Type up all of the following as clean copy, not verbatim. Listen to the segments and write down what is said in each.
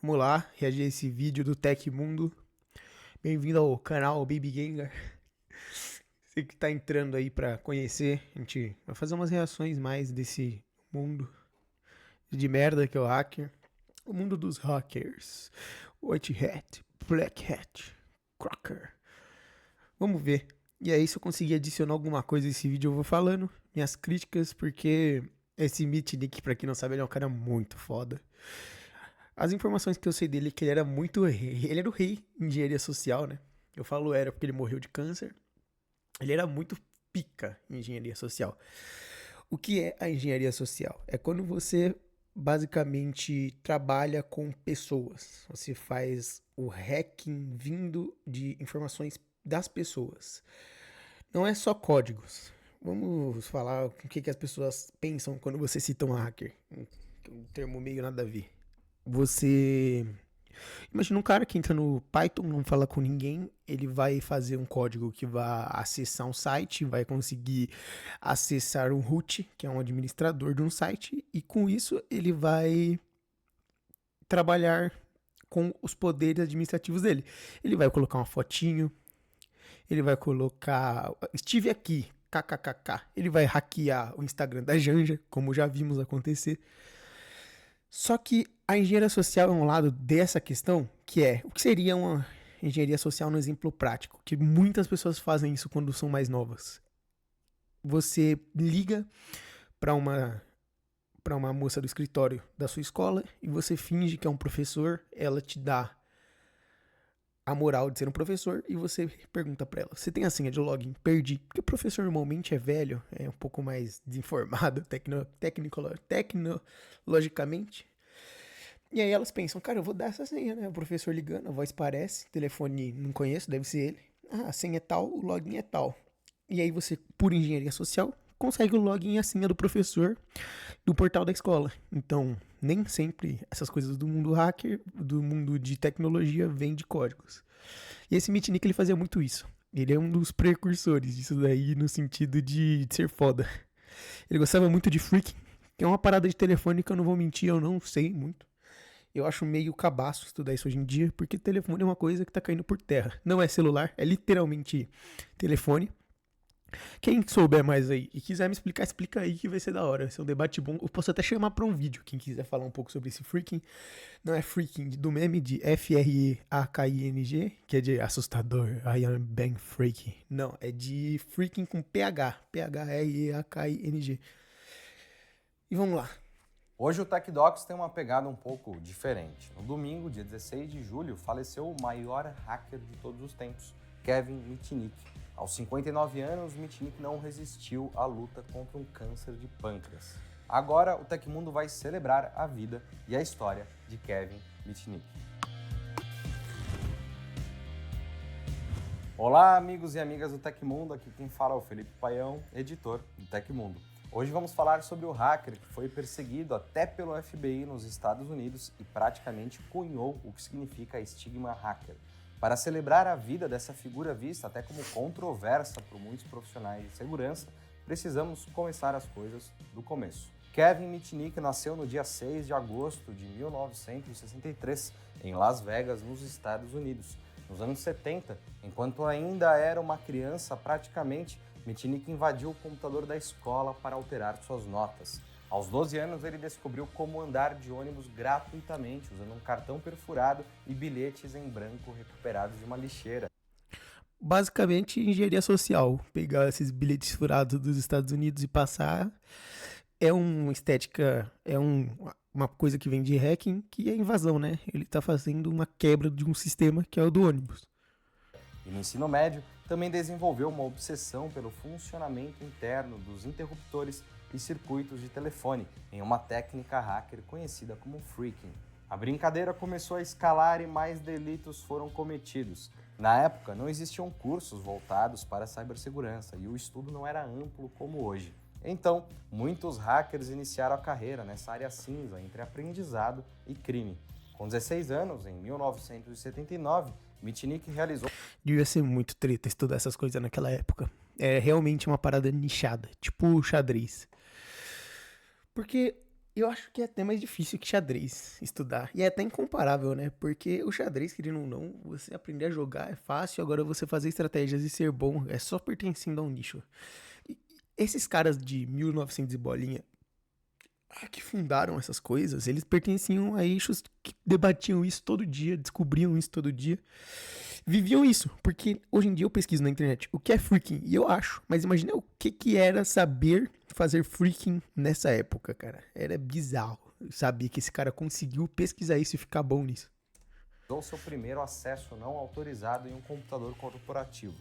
Vamos lá, reagir a esse vídeo do Tecmundo. Bem-vindo ao canal Baby Gengar. Você que tá entrando aí pra conhecer, a gente vai fazer umas reações mais desse mundo de merda que é o hacker. O mundo dos hackers. White Hat, Black Hat, Crocker. Vamos ver. E aí, se eu conseguir adicionar alguma coisa nesse vídeo, eu vou falando minhas críticas, porque esse Mitnick, pra quem não sabe, ele é um cara muito foda. As informações que eu sei dele é que ele era muito rei. Ele era o rei em engenharia social, né? Eu falo era porque ele morreu de câncer. Ele era muito pica em engenharia social. O que é a engenharia social? É quando você basicamente trabalha com pessoas. Você faz o hacking vindo de informações das pessoas. Não é só códigos. Vamos falar o que as pessoas pensam quando você cita um hacker. Um termo meio nada a ver. Você imagina um cara que entra no Python, não fala com ninguém, ele vai fazer um código que vai acessar um site, vai conseguir acessar um root, que é um administrador de um site, e com isso ele vai trabalhar com os poderes administrativos dele. Ele vai colocar uma fotinho, ele vai colocar estive aqui, kkkk. Ele vai hackear o Instagram da Janja, como já vimos acontecer. Só que a engenharia social é um lado dessa questão, que é o que seria uma engenharia social no exemplo prático, que muitas pessoas fazem isso quando são mais novas. Você liga para uma moça do escritório da sua escola e você finge que é um professor, ela te dá a moral de ser um professor e você pergunta para ela: "Você tem a senha de login?" "Perdi." Porque o professor normalmente é velho, é um pouco mais desinformado tecnologicamente. E aí elas pensam: "Cara, eu vou dar essa senha, né?" O professor ligando, a voz parece, telefone não conheço, deve ser ele. "Ah, a senha é tal, o login é tal." E aí você, por engenharia social, consegue o login e a senha do professor do portal da escola. Então, nem sempre essas coisas do mundo hacker, do mundo de tecnologia, vêm de códigos. E esse Mitnick, ele fazia muito isso. Ele é um dos precursores disso daí, no sentido de ser foda. Ele gostava muito de Freaking, que é uma parada de telefone que eu não vou mentir, eu não sei muito. Eu acho meio cabaço estudar isso hoje em dia, porque telefone é uma coisa que tá caindo por terra. Não é celular, é literalmente telefone. Quem souber mais aí e quiser me explicar, explica aí que vai ser da hora. Vai ser um debate bom. Eu posso até chamar pra um vídeo, quem quiser falar um pouco sobre esse freaking. Não é freaking do meme de F-R-E-A-K-I-N-G, que é de assustador, I am bem freaking. Não, é de freaking com PH, P-H-R-E-A-K-I-N-G. E vamos lá. Hoje o Tech Docs tem uma pegada um pouco diferente. No domingo, dia 16 de julho, faleceu o maior hacker de todos os tempos, Kevin Mitnick. Aos 59 anos, Mitnick não resistiu à luta contra um câncer de pâncreas. Agora, o Tecmundo vai celebrar a vida e a história de Kevin Mitnick. Olá, amigos e amigas do Tecmundo, aqui quem fala é o Felipe Paião, editor do Tecmundo. Hoje vamos falar sobre o hacker que foi perseguido até pelo FBI nos Estados Unidos e praticamente cunhou o que significa estigma hacker. Para celebrar a vida dessa figura vista até como controversa por muitos profissionais de segurança, precisamos começar as coisas do começo. Kevin Mitnick nasceu no dia 6 de agosto de 1963, em Las Vegas, nos Estados Unidos. Nos anos 70, enquanto ainda era uma criança praticamente, Mitnick invadiu o computador da escola para alterar suas notas. Aos 12 anos, ele descobriu como andar de ônibus gratuitamente, usando um cartão perfurado e bilhetes em branco recuperados de uma lixeira. Basicamente, engenharia social. Pegar esses bilhetes furados dos Estados Unidos e passar é uma estética, uma coisa que vem de hacking, que é invasão, né? Ele tá fazendo uma quebra de um sistema que é o do ônibus. E no ensino médio, também desenvolveu uma obsessão pelo funcionamento interno dos interruptores e circuitos de telefone, em uma técnica hacker conhecida como phreaking. A brincadeira começou a escalar e mais delitos foram cometidos. Na época, não existiam cursos voltados para a cibersegurança e o estudo não era amplo como hoje. Então, muitos hackers iniciaram a carreira nessa área cinza entre aprendizado e crime. Com 16 anos, em 1979, Mitnick realizou... Devia ser muito treta estudar essas coisas naquela época. É realmente uma parada nichada, tipo xadrez. Porque Eu acho que é até mais difícil que xadrez estudar. E é até incomparável, né? Porque o xadrez, querendo ou não, você aprender a jogar é fácil, agora você fazer estratégias e ser bom é só pertencendo a um nicho. E esses caras de 1900 e bolinha que fundaram essas coisas, eles pertenciam a eixos que debatiam isso todo dia, descobriam isso todo dia, viviam isso. Porque hoje em dia eu pesquiso na internet o que é freaking, e eu acho, mas imagina o que era saber fazer freaking nessa época, cara. Era bizarro saber que esse cara conseguiu pesquisar isso e ficar bom nisso. Deu seu primeiro acesso não autorizado em um computador corporativo.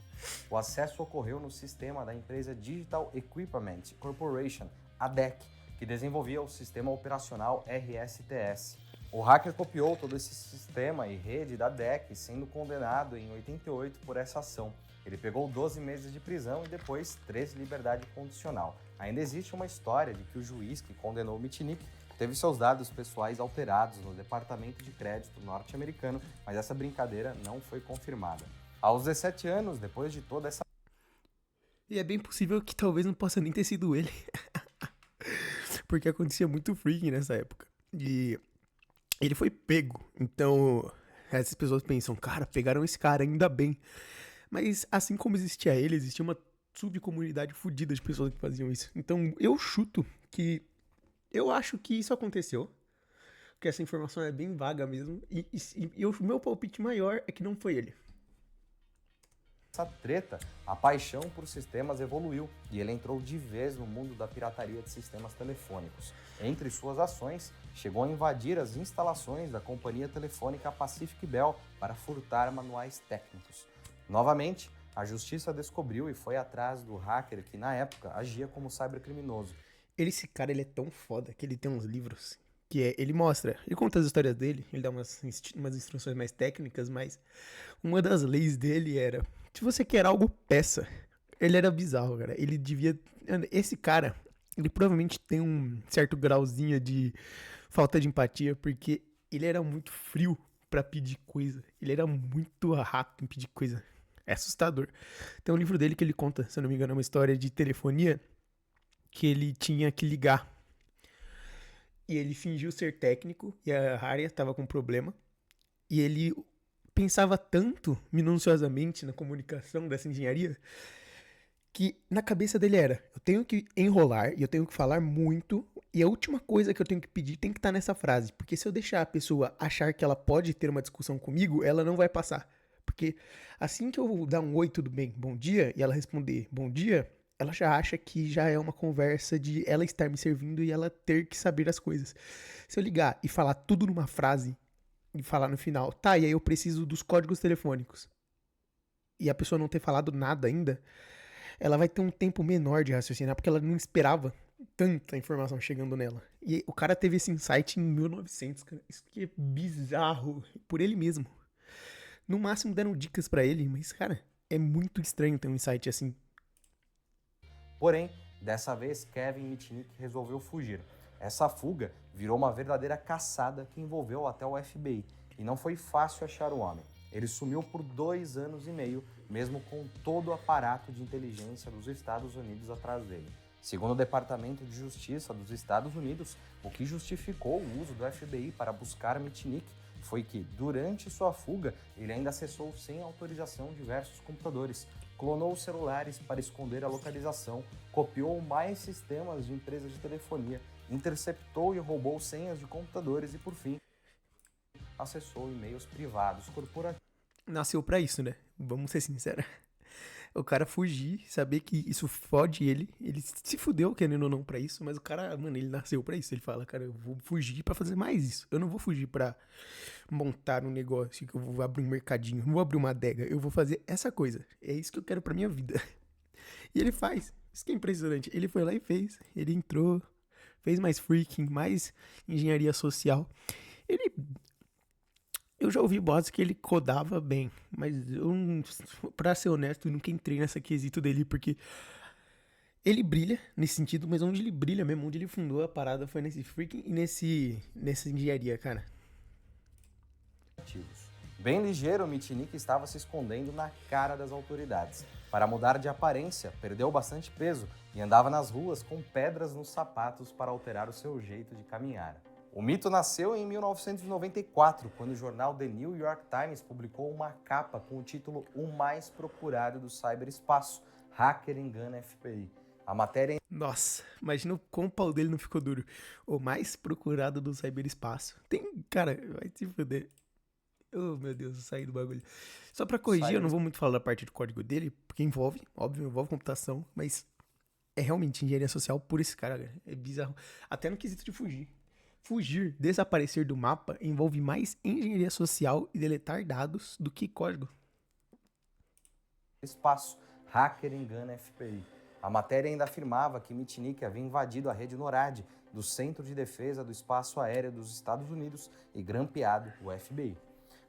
O acesso ocorreu no sistema da empresa Digital Equipment Corporation, a DEC, que desenvolvia o sistema operacional RSTS. O hacker copiou todo esse sistema e rede da DEC, sendo condenado em 88 por essa ação. Ele pegou 12 meses de prisão e depois 3 de liberdade condicional. Ainda existe uma história de que o juiz que condenou Mitnick teve seus dados pessoais alterados no Departamento de Crédito norte-americano, mas essa brincadeira não foi confirmada. Aos 17 anos, depois de toda essa... E é bem possível que talvez não possa nem ter sido ele. Porque acontecia muito freaking nessa época. E ele foi pego. Então, essas pessoas pensam, cara, pegaram esse cara, ainda bem. Mas assim como existia ele, existia uma subcomunidade fodida de pessoas que faziam isso. Então, eu chuto que... Eu acho que isso aconteceu. Porque essa informação é bem vaga mesmo. E o meu palpite maior é que não foi ele. Essa treta, a paixão por sistemas evoluiu e ele entrou de vez no mundo da pirataria de sistemas telefônicos. Entre suas ações, chegou a invadir as instalações da companhia telefônica Pacific Bell para furtar manuais técnicos. Novamente, a justiça descobriu e foi atrás do hacker que, na época, agia como cybercriminoso. Esse cara, ele é tão foda que ele tem uns livros que ele mostra, ele conta as histórias dele, ele dá umas instruções mais técnicas, mas uma das leis dele era, se você quer algo, peça. Ele era bizarro, cara. Ele devia... Esse cara, ele provavelmente tem um certo grauzinho de falta de empatia, porque ele era muito frio pra pedir coisa. Ele era muito rápido em pedir coisa. É assustador. Tem um livro dele que ele conta, se eu não me engano, é uma história de telefonia, que ele tinha que ligar. E ele fingiu ser técnico, e a área tava com problema. E ele pensava tanto minuciosamente na comunicação dessa engenharia que na cabeça dele era, eu tenho que enrolar e eu tenho que falar muito e a última coisa que eu tenho que pedir tem que estar nessa frase, porque se eu deixar a pessoa achar que ela pode ter uma discussão comigo, ela não vai passar. Porque assim que eu dar um oi, tudo bem, bom dia, e ela responder bom dia, ela já acha que já é uma conversa de ela estar me servindo e ela ter que saber as coisas. Se eu ligar e falar tudo numa frase e falar no final, tá, e aí eu preciso dos códigos telefônicos, e a pessoa não ter falado nada ainda, ela vai ter um tempo menor de raciocinar, porque ela não esperava tanta informação chegando nela. E o cara teve esse insight em 1900, cara. Isso que é bizarro, por ele mesmo. No máximo deram dicas pra ele, mas, cara, é muito estranho ter um insight assim. Porém, dessa vez, Kevin Mitnick resolveu fugir. Essa fuga virou uma verdadeira caçada que envolveu até o FBI, e não foi fácil achar o homem. Ele sumiu por 2 anos e meio, mesmo com todo o aparato de inteligência dos Estados Unidos atrás dele. Segundo o Departamento de Justiça dos Estados Unidos, o que justificou o uso do FBI para buscar Mitnick foi que, durante sua fuga, ele ainda acessou sem autorização diversos computadores, clonou os celulares para esconder a localização, copiou mais sistemas de empresas de telefonia, interceptou e roubou senhas de computadores e, por fim, acessou e-mails privados corporativos. Nasceu pra isso, né? Vamos ser sinceros. O cara fugir, saber que isso fode ele se fudeu querendo ou não pra isso, mas o cara, mano, ele nasceu pra isso. Ele fala, cara, eu vou fugir pra fazer mais isso. Eu não vou fugir pra montar um negócio, que eu vou abrir um mercadinho, não vou abrir uma adega, eu vou fazer essa coisa. É isso que eu quero pra minha vida. E ele faz. Isso que é impressionante. Ele foi lá e fez. Ele entrou, fez mais freaking, mais engenharia social. Eu já ouvi boatos que ele codava bem, mas eu, pra ser honesto, eu nunca entrei nessa quesito dele, porque ele brilha nesse sentido, mas onde ele brilha mesmo, onde ele fundou a parada foi nesse freaking e nessa engenharia, cara. Bem ligeiro, Mitnick estava se escondendo na cara das autoridades. Para mudar de aparência, perdeu bastante peso e andava nas ruas com pedras nos sapatos para alterar o seu jeito de caminhar. O mito nasceu em 1994, quando o jornal The New York Times publicou uma capa com o título O Mais Procurado do Cyberespaço, Hacker Engana FBI. A matéria... Nossa, imagina como o pau dele não ficou duro. O mais procurado do cyberespaço. Cara, vai se fuder. Oh, meu Deus, eu saí do bagulho. Só pra corrigir, eu não vou muito falar da parte do código dele, porque envolve, óbvio, envolve computação, mas é realmente engenharia social por esse cara. É bizarro. Até no quesito de fugir. Fugir, desaparecer do mapa, envolve mais engenharia social e deletar dados do que código. Espaço, Hacker Engana FBI. A matéria ainda afirmava que Mitnick havia invadido a rede NORAD, do Centro de Defesa do Espaço Aéreo dos Estados Unidos, e grampeado o FBI.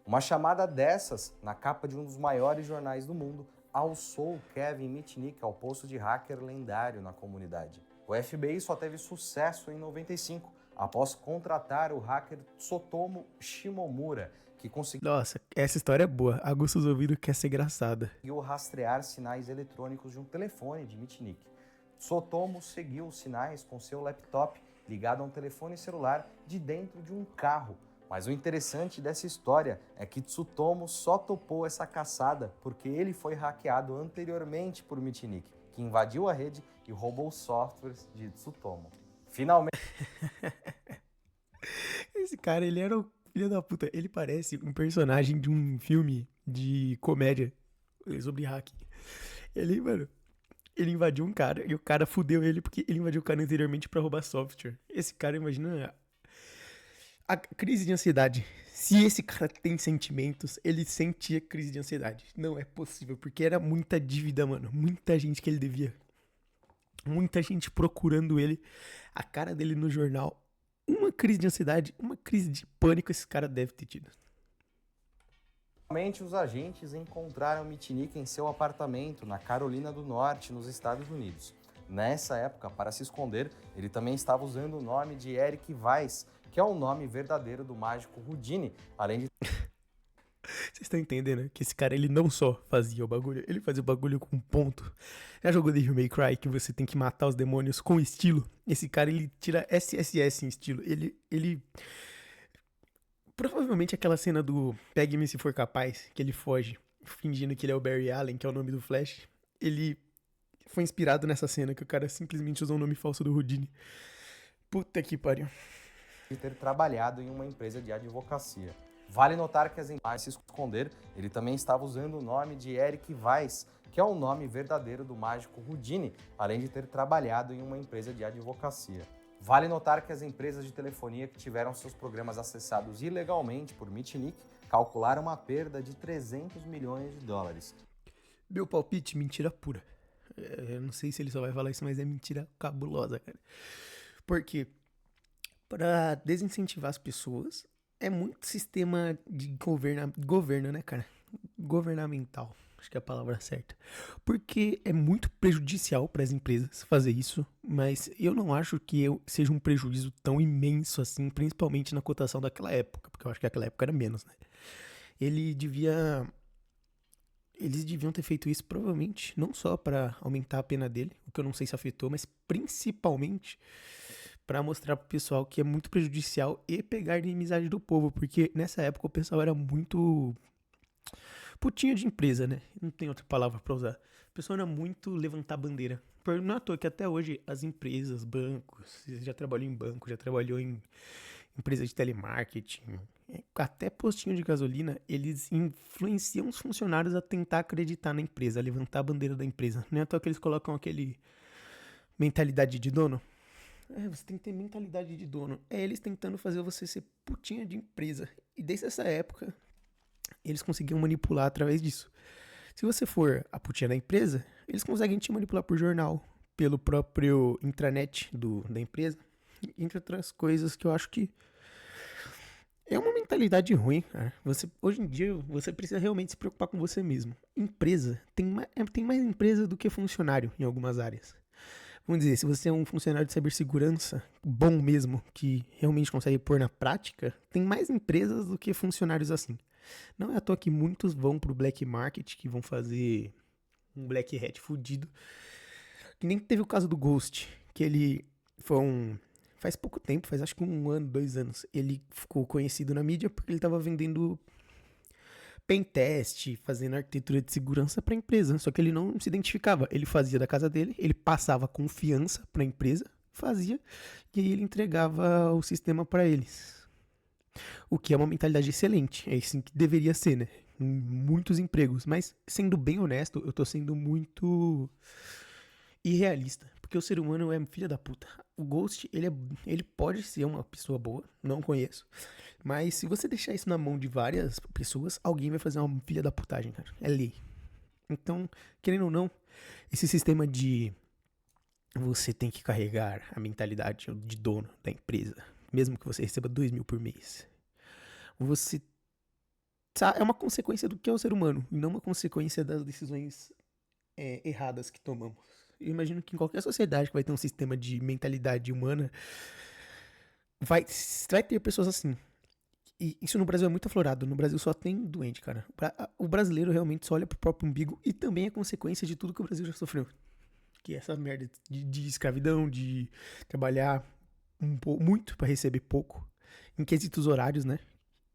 Uma chamada dessas, na capa de um dos maiores jornais do mundo, alçou Kevin Mitnick ao posto de hacker lendário na comunidade. O FBI só teve sucesso em 95, após contratar o hacker Tsutomu Shimomura, que conseguiu... Nossa, essa história é boa. Agusta os ouvidos quer ser engraçada. Conseguiu rastrear sinais eletrônicos de um telefone de Mitnick. Tsutomu seguiu os sinais com seu laptop ligado a um telefone celular de dentro de um carro. Mas o interessante dessa história é que Tsutomu só topou essa caçada porque ele foi hackeado anteriormente por Mitnick, que invadiu a rede e roubou softwares de Tsutomu. Finalmente... Esse cara, ele era o filho da puta. Ele parece um personagem de um filme de comédia sobre hacking. Ele invadiu um cara e o cara fudeu ele porque ele invadiu o cara anteriormente pra roubar software. Esse cara, imagina... A crise de ansiedade. Se esse cara tem sentimentos, ele sentia crise de ansiedade. Não é possível, porque era muita dívida, mano. Muita gente que ele devia. Muita gente procurando ele. A cara dele no jornal. Uma crise de ansiedade, uma crise de pânico esse cara deve ter tido. Finalmente, os agentes encontraram Mitnick em seu apartamento, na Carolina do Norte, nos Estados Unidos. Nessa época, para se esconder, ele também estava usando o nome de Eric Weiss, que é o nome verdadeiro do mágico Houdini, além de... Vocês estão entendendo, né? Que esse cara, ele não só fazia o bagulho, ele fazia o bagulho com ponto. Já jogou Devil May Cry, que você tem que matar os demônios com estilo? Esse cara, ele tira SSS em estilo. Ele... Provavelmente aquela cena do Pegue-me se for capaz, que ele foge, fingindo que ele é o Barry Allen, que é o nome do Flash. Ele foi inspirado nessa cena, que o cara simplesmente usou o nome falso do Houdini. Puta que pariu. De ter trabalhado em uma empresa de advocacia. Vale notar que as empresas se esconder, ele também estava usando o nome de Eric Weiss, que é o nome verdadeiro do mágico Houdini, além de ter trabalhado em uma empresa de advocacia. Vale notar que as empresas de telefonia que tiveram seus programas acessados ilegalmente por Mitnick calcularam uma perda de 300 milhões de dólares. Meu palpite, mentira pura. Eu não sei se ele só vai falar isso, mas é mentira cabulosa, cara. Por quê? Pra desincentivar as pessoas, é muito sistema de governo, né, cara? Governamental, acho que é a palavra certa. Porque é muito prejudicial para as empresas fazer isso, mas eu não acho que seja um prejuízo tão imenso assim, principalmente na cotação daquela época, porque eu acho que aquela época era menos, né? Eles deviam ter feito isso provavelmente, não só para aumentar a pena dele, o que eu não sei se afetou, mas principalmente pra mostrar pro pessoal que é muito prejudicial e pegar inimizade do povo, porque nessa época o pessoal era muito putinho de empresa, né? Não tem outra palavra pra usar. O pessoal era muito levantar bandeira. Não é à toa que até hoje as empresas, bancos, você já trabalhou em banco, já trabalhou em empresa de telemarketing, até postinho de gasolina, eles influenciam os funcionários a tentar acreditar na empresa, a levantar a bandeira da empresa. Não é à toa que eles colocam aquele mentalidade de dono. Você tem que ter mentalidade de dono. É eles tentando fazer você ser putinha de empresa. E desde essa época, eles conseguiam manipular através disso. Se você for a putinha da empresa, eles conseguem te manipular por jornal, pelo próprio intranet da empresa, entre outras coisas que eu acho que é uma mentalidade ruim, cara. Hoje em dia, você precisa realmente se preocupar com você mesmo. Empresa, tem mais empresa do que funcionário em algumas áreas. Vamos dizer, se você é um funcionário de cibersegurança bom mesmo, que realmente consegue pôr na prática, tem mais empresas do que funcionários assim. Não é à toa que muitos vão pro black market, que vão fazer um black hat fudido. Que nem teve o caso do Ghost, que ele foi faz pouco tempo, faz acho que 1 ano, 2 anos, ele ficou conhecido na mídia porque ele tava vendendo pentest, fazendo arquitetura de segurança para a empresa. Só que ele não se identificava. Ele fazia da casa dele, ele passava confiança para a empresa, fazia, e aí ele entregava o sistema para eles. O que é uma mentalidade excelente. É assim que deveria ser, né? Em muitos empregos. Mas, sendo bem honesto, eu tô sendo muito irrealista. Porque o ser humano é filha da puta. O Ghost, ele pode ser uma pessoa boa, não conheço. Mas se você deixar isso na mão de várias pessoas, alguém vai fazer uma filha da putagem, cara. É lei. Então, querendo ou não, esse sistema de você tem que carregar a mentalidade de dono da empresa, mesmo que você receba 2.000 por mês, você é uma consequência do que é o ser humano, e não uma consequência das decisões erradas que tomamos. Eu imagino que em qualquer sociedade que vai ter um sistema de mentalidade humana, vai ter pessoas assim. E isso no Brasil é muito aflorado. No Brasil só tem doente, cara. O brasileiro realmente só olha pro próprio umbigo e também é consequência de tudo que o Brasil já sofreu. Que é essa merda de escravidão, de trabalhar muito pra receber pouco. Em quesitos horários, né?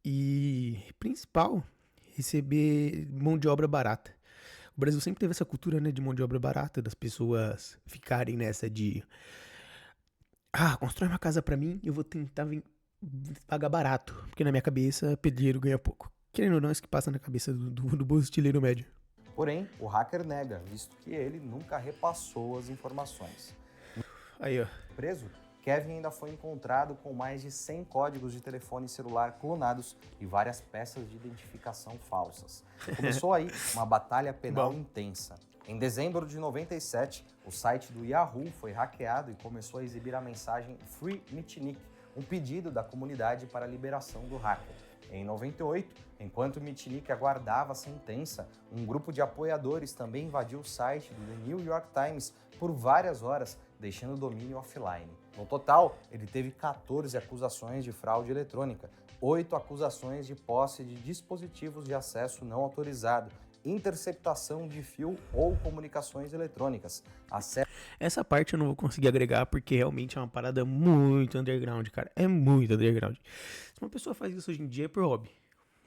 E principal, receber mão de obra barata. O Brasil sempre teve essa cultura, né, de mão de obra barata, das pessoas ficarem nessa de constrói uma casa pra mim e eu vou tentar pagar barato, porque na minha cabeça pedreiro ganha pouco. Querendo ou não, isso que passa na cabeça do bolso-tileiro médio. Porém, o hacker nega, visto que ele nunca repassou as informações. Aí, ó. Preso, Kevin ainda foi encontrado com mais de 100 códigos de telefone celular clonados e várias peças de identificação falsas. Começou aí uma batalha penal intensa. Em dezembro de 97, o site do Yahoo foi hackeado e começou a exibir a mensagem Free Mitnick, um pedido da comunidade para a liberação do hacker. Em 98, enquanto Mitnick aguardava a sentença, um grupo de apoiadores também invadiu o site do The New York Times por várias horas, deixando o domínio offline. No total, ele teve 14 acusações de fraude eletrônica, 8 acusações de posse de dispositivos de acesso não autorizado, interceptação de fio ou comunicações eletrônicas. Essa parte eu não vou conseguir agregar porque realmente é uma parada muito underground, cara. É muito underground. Se uma pessoa faz isso hoje em dia é por hobby.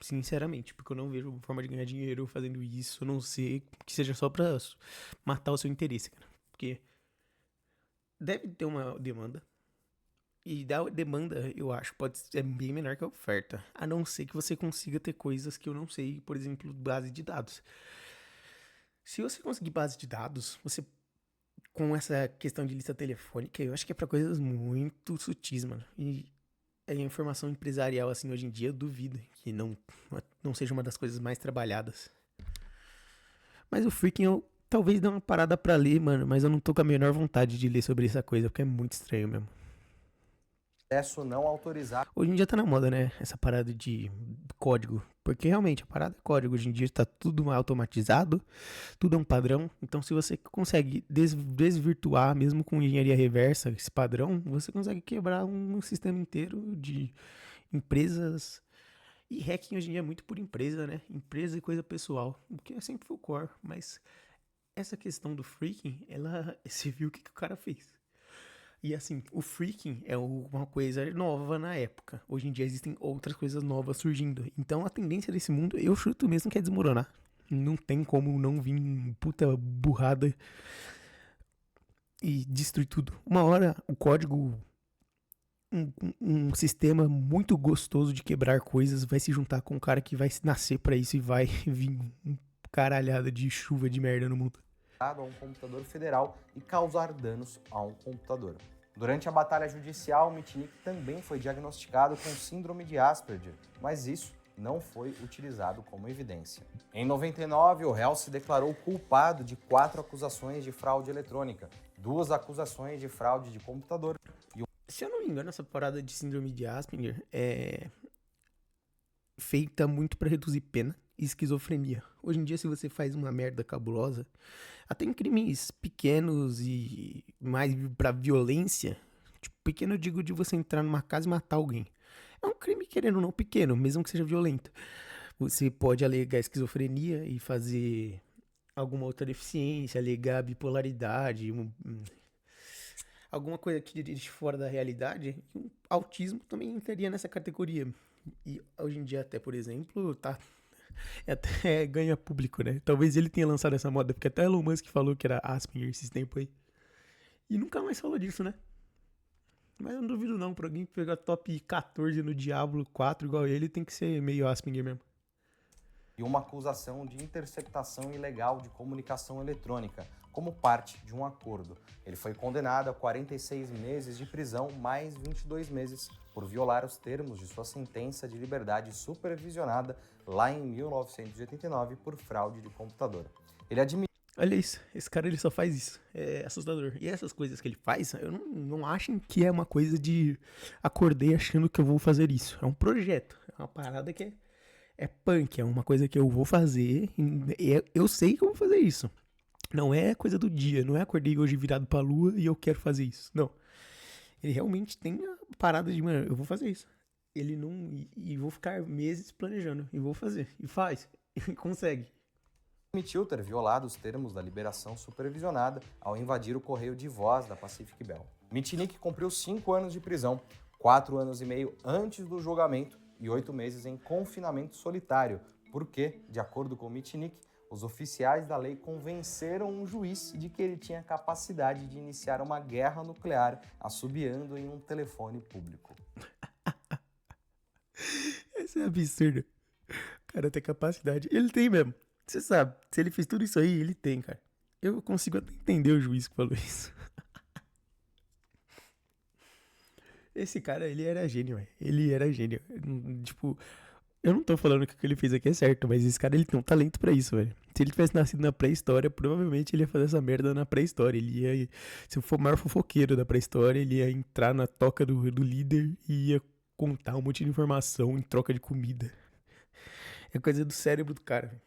Sinceramente, porque eu não vejo forma de ganhar dinheiro fazendo isso, a não ser que seja só pra matar o seu interesse, cara. Porque deve ter uma demanda. E da demanda, eu acho, pode ser bem menor que a oferta. A não ser que você consiga ter coisas que eu não sei, por exemplo, base de dados. Se você conseguir base de dados, você, com essa questão de lista telefônica, eu acho que é pra coisas muito sutis, mano. E a informação empresarial, assim, hoje em dia, eu duvido que não seja uma das coisas mais trabalhadas. Mas o Freaking eu talvez dê uma parada pra ler, mano, mas eu não tô com a menor vontade de ler sobre essa coisa, porque é muito estranho mesmo. Acesso não autorizado. Hoje em dia tá na moda, né? Essa parada de código. Porque realmente a parada é código. Hoje em dia tá tudo automatizado, tudo é um padrão. Então, se você consegue desvirtuar, mesmo com engenharia reversa, esse padrão, você consegue quebrar um sistema inteiro de empresas. E hacking hoje em dia é muito por empresa, né? Empresa e coisa pessoal. O que sempre foi o core. Mas essa questão do freaking, você viu o que o cara fez. E assim, o freaking é uma coisa nova na época. Hoje em dia existem outras coisas novas surgindo. Então a tendência desse mundo, eu chuto mesmo que é desmoronar. Não tem como não vir puta burrada e destruir tudo. Uma hora o código, um sistema muito gostoso de quebrar coisas, vai se juntar com um cara que vai nascer pra isso e vai vir um caralhada de chuva de merda no mundo. A um computador federal e causar danos a um computador. Durante a batalha judicial, Mitnick também foi diagnosticado com síndrome de Asperger, mas isso não foi utilizado como evidência. Em 99, o réu se declarou culpado de 4 acusações de fraude eletrônica, 2 acusações de fraude de computador e Se eu não me engano, essa parada de síndrome de Asperger é feita muito pra reduzir pena. e esquizofrenia. Hoje em dia, se você faz uma merda cabulosa, até em crimes pequenos e mais pra violência, tipo, pequeno eu digo de você entrar numa casa e matar alguém. É um crime, querendo ou não, pequeno, mesmo que seja violento. Você pode alegar esquizofrenia e fazer alguma outra deficiência, alegar bipolaridade, alguma coisa que te deixe fora da realidade. E o autismo também entraria nessa categoria. E hoje em dia, até, por exemplo, até ganha público, né? Talvez ele tenha lançado essa moda, porque até Elon Musk falou que era Asperger esses tempos aí. E nunca mais falou disso, né? Mas eu não duvido não, pra alguém pegar top 14 no Diablo 4 igual ele, tem que ser meio Asperger mesmo. E uma acusação de interceptação ilegal de comunicação eletrônica, como parte de um acordo. Ele foi condenado a 46 meses de prisão, mais 22 meses, por violar os termos de sua sentença de liberdade supervisionada lá em 1989 por fraude de computador. Ele admitiu. Olha isso, esse cara ele só faz isso, é assustador. E essas coisas que ele faz, eu não achem que é uma coisa de acordei achando que eu vou fazer isso. É um projeto, é uma parada que é punk, é uma coisa que eu vou fazer e eu sei que eu vou fazer isso. Não é coisa do dia, não é acordei hoje virado pra lua e eu quero fazer isso. Não. Ele realmente tem a parada de, mano, eu vou fazer isso. Ele não. E vou ficar meses planejando. E vou fazer. E faz. E consegue. Admitiu ter violado os termos da liberação supervisionada ao invadir o correio de voz da Pacific Bell. Mitnick cumpriu 5 anos de prisão, 4 anos e meio antes do julgamento e 8 meses em confinamento solitário, porque, de acordo com Mitnick, os oficiais da lei convenceram um juiz de que ele tinha capacidade de iniciar uma guerra nuclear assobiando em um telefone público. Isso é absurdo. O cara tem capacidade. Ele tem mesmo. Você sabe, se ele fez tudo isso aí, ele tem, cara. Eu consigo até entender o juiz que falou isso. Esse cara, ele era gênio, velho. Ele era gênio. Tipo, eu não tô falando que o que ele fez aqui é certo, mas esse cara, ele tem um talento pra isso, velho. Se ele tivesse nascido na pré-história, provavelmente ele ia fazer essa merda na pré-história. Ele ia, se for o maior fofoqueiro da pré-história, ele ia entrar na toca do líder e ia contar um monte de informação em troca de comida. É coisa do cérebro do cara, velho.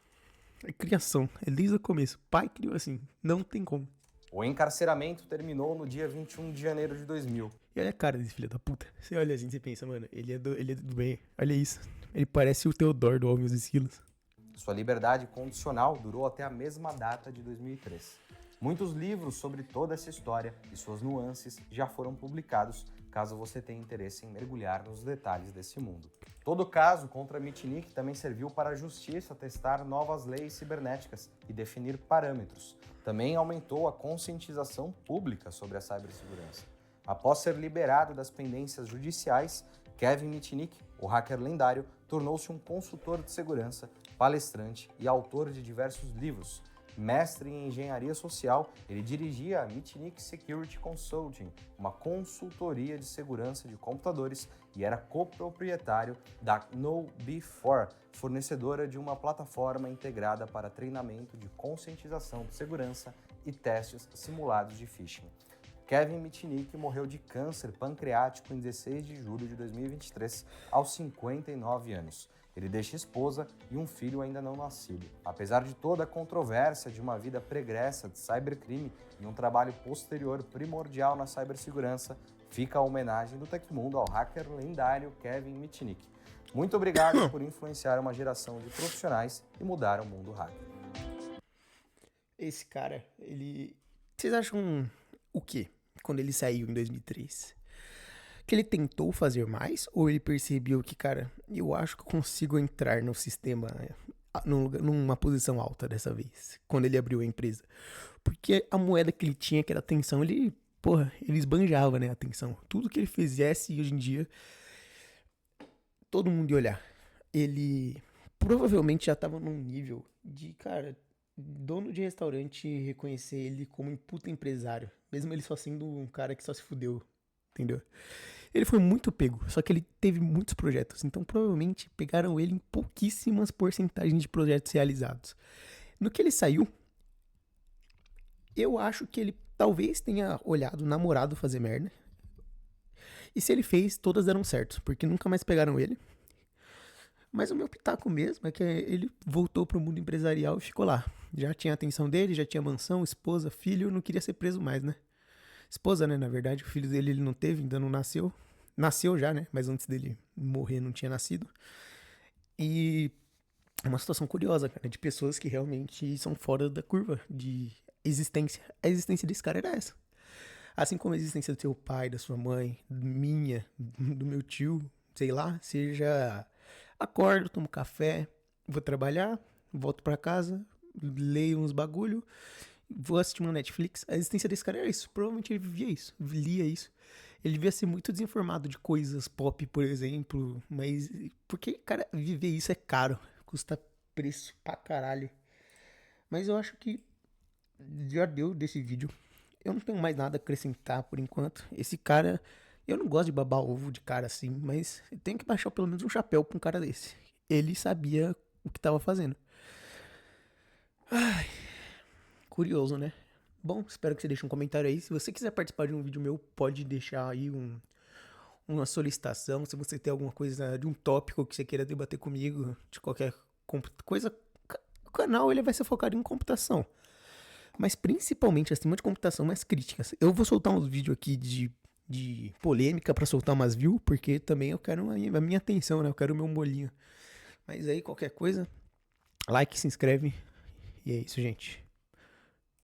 É criação, é desde o começo. Pai criou assim, não tem como. O encarceramento terminou no dia 21 de janeiro de 2000. E olha a cara desse filho da puta. Você olha assim, você pensa, mano, ele é do bem. Olha isso. Ele parece o Theodore do Alvin e os Esquilos. Sua liberdade condicional durou até a mesma data de 2003. Muitos livros sobre toda essa história e suas nuances já foram publicados, caso você tenha interesse em mergulhar nos detalhes desse mundo. Todo caso contra Mitnick também serviu para a justiça testar novas leis cibernéticas e definir parâmetros. Também aumentou a conscientização pública sobre a cibersegurança. Após ser liberado das pendências judiciais, Kevin Mitnick, o hacker lendário, tornou-se um consultor de segurança, palestrante e autor de diversos livros. Mestre em engenharia social, ele dirigia a Mitnick Security Consulting, uma consultoria de segurança de computadores, e era coproprietário da KnowBe4, fornecedora de uma plataforma integrada para treinamento de conscientização de segurança e testes simulados de phishing. Kevin Mitnick morreu de câncer pancreático em 16 de julho de 2023, aos 59 anos. Ele deixa esposa e um filho ainda não nascido. Apesar de toda a controvérsia de uma vida pregressa de cybercrime e um trabalho posterior primordial na cibersegurança, fica a homenagem do Tecmundo ao hacker lendário Kevin Mitnick. Muito obrigado por influenciar uma geração de profissionais e mudar o mundo hacker. Esse cara, ele... Vocês acham o quê? Quando ele saiu em 2003? Que ele tentou fazer mais? Ou ele percebeu que, cara, eu acho que eu consigo entrar no sistema numa posição alta dessa vez, quando ele abriu a empresa? Porque a moeda que ele tinha, que era atenção, ele esbanjava, né, a atenção. Tudo que ele fizesse hoje em dia, todo mundo ia olhar. Ele provavelmente já tava num nível de, cara, dono de restaurante reconhecer ele como um puta empresário, mesmo ele só sendo um cara que só se fudeu, entendeu? Ele foi muito pego, só que ele teve muitos projetos, então provavelmente pegaram ele em pouquíssimas porcentagens de projetos realizados. No que ele saiu, eu acho que ele talvez tenha olhado o namorado fazer merda, e se ele fez, todas deram certo, porque nunca mais pegaram ele. Mas o meu pitaco mesmo é que ele voltou pro mundo empresarial e ficou lá. Já tinha a atenção dele, já tinha mansão, esposa, filho, não queria ser preso mais, né? Esposa, né, na verdade, o filho dele ele não teve, ainda não nasceu. Nasceu já, né? Mas antes dele morrer não tinha nascido. E é uma situação curiosa, cara, de pessoas que realmente são fora da curva de existência. A existência desse cara era essa. Assim como a existência do seu pai, da sua mãe, minha, do meu tio, sei lá, seja acordo, tomo café, vou trabalhar, volto pra casa, leio uns bagulho, vou assistir uma Netflix. A existência desse cara era isso. Provavelmente ele vivia isso, lia isso. Ele devia ser muito desinformado de coisas pop, por exemplo, mas porque, cara, viver isso é caro, custa preço pra caralho. Mas eu acho que já deu desse vídeo. Eu não tenho mais nada a acrescentar por enquanto. Esse cara, eu não gosto de babar ovo de cara assim, mas eu tenho que baixar pelo menos um chapéu pra um cara desse. Ele sabia o que tava fazendo. Ai, curioso, né? Bom, espero que você deixe um comentário aí. Se você quiser participar de um vídeo meu, pode deixar aí uma solicitação. Se você tem alguma coisa de um tópico que você queira debater comigo, de qualquer coisa, o canal ele vai ser focado em computação. Mas principalmente acima de computação, mais críticas. Eu vou soltar uns vídeos aqui de polêmica pra soltar umas views, porque também eu quero a minha atenção, né? Eu quero o meu molinho. Mas aí, qualquer coisa, like, se inscreve. E é isso, gente.